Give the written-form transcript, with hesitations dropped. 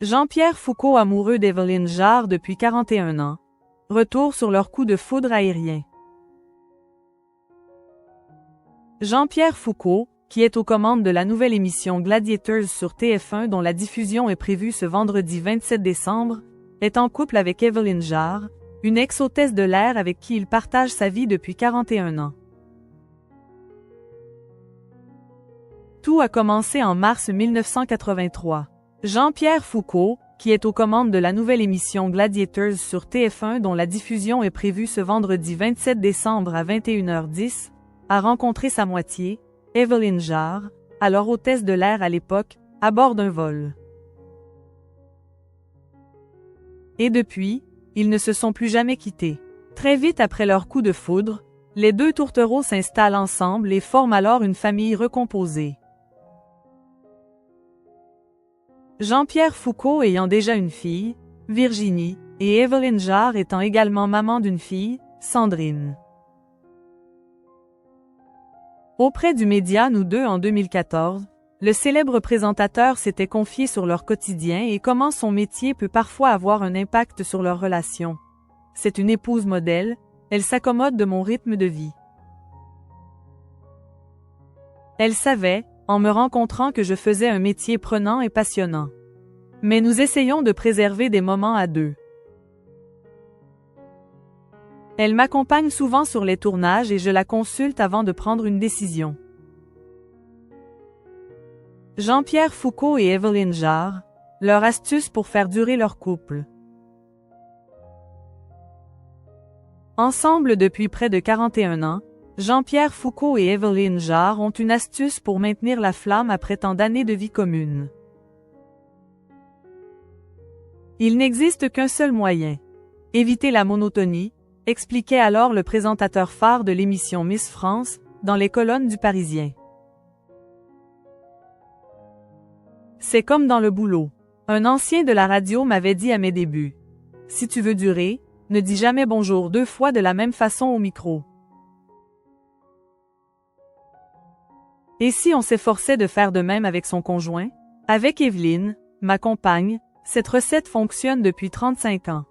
Jean-Pierre Foucault amoureux d'Evelyne Jarre depuis 41 ans. Retour sur leur coup de foudre aérien. Jean-Pierre Foucault, qui est aux commandes de la nouvelle émission Gladiators sur TF1 dont la diffusion est prévue ce vendredi 27 décembre, est en couple avec Evelyne Jarre, une ex-hôtesse de l'air avec qui il partage sa vie depuis 41 ans. Tout a commencé en mars 1983. Jean-Pierre Foucault, qui est aux commandes de la nouvelle émission Gladiators sur TF1 dont la diffusion est prévue ce vendredi 27 décembre à 21h10, a rencontré sa moitié, Evelyne Jarre, alors hôtesse de l'air à l'époque, à bord d'un vol. Et depuis, ils ne se sont plus jamais quittés. Très vite après leur coup de foudre, les deux tourtereaux s'installent ensemble et forment alors une famille recomposée. Jean-Pierre Foucault ayant déjà une fille, Virginie, et Evelyne Jarre étant également maman d'une fille, Sandrine. Auprès du média Nous Deux en 2014, le célèbre présentateur s'était confié sur leur quotidien et comment son métier peut parfois avoir un impact sur leur relation. C'est une épouse modèle, elle s'accommode de mon rythme de vie. Elle savait, en me rencontrant, que je faisais un métier prenant et passionnant. Mais nous essayons de préserver des moments à deux. Elle m'accompagne souvent sur les tournages et je la consulte avant de prendre une décision. Jean-Pierre Foucault et Evelyne Jarre, leur astuce pour faire durer leur couple. Ensemble depuis près de 41 ans, Jean-Pierre Foucault et Evelyne Jarre ont une astuce pour maintenir la flamme après tant d'années de vie commune. Il n'existe qu'un seul moyen. Éviter la monotonie, expliquait alors le présentateur phare de l'émission Miss France, dans les colonnes du Parisien. C'est comme dans le boulot. Un ancien de la radio m'avait dit à mes débuts. Si tu veux durer, ne dis jamais bonjour 2 fois de la même façon au micro. Et si on s'efforçait de faire de même avec son conjoint? Avec Evelyne, ma compagne, cette recette fonctionne depuis 35 ans.